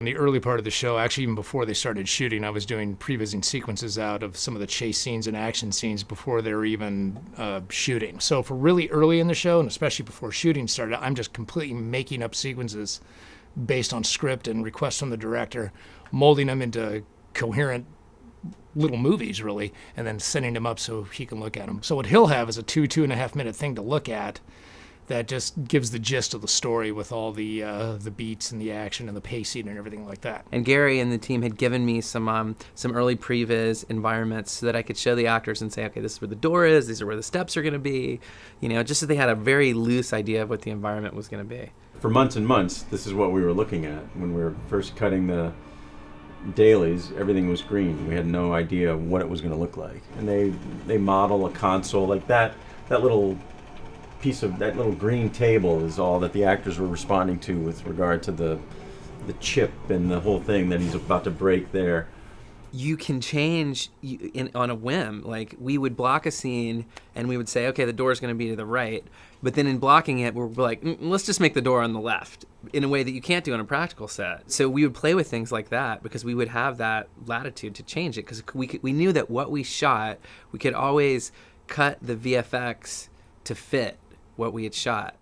In the early part of the show, actually even before they started shooting, I was doing prevising sequences out of some of the chase scenes and action scenes before they were even shooting. So for really early in the show, and especially before shooting started, I'm just completely making up sequences based on script and requests from the director, molding them into coherent little movies, really, and then sending them up so he can look at them. So what he'll have is a 2.5 minute thing to look at that just gives the gist of the story with all the beats and the action and the pacing and everything like that. And Gary and the team had given me some early previs environments so that I could show the actors and say, okay, this is where the door is, these are where the steps are going to be, just so they had a very loose idea of what the environment was going to be. For months and months, this is what we were looking at when we were first cutting the dailies. Everything was green. We had no idea what it was going to look like. And they model a console like that little piece of that little green table is all that the actors were responding to with regard to the chip and the whole thing that he's about to break there. You can change on a whim. Like, we would block a scene and we would say, okay, the door is going to be to the right. But then in blocking it, we're like, let's just make the door on the left in a way that you can't do on a practical set. So we would play with things like that because we would have that latitude to change it because we knew that what we shot, we could always cut the VFX to fit what we had shot.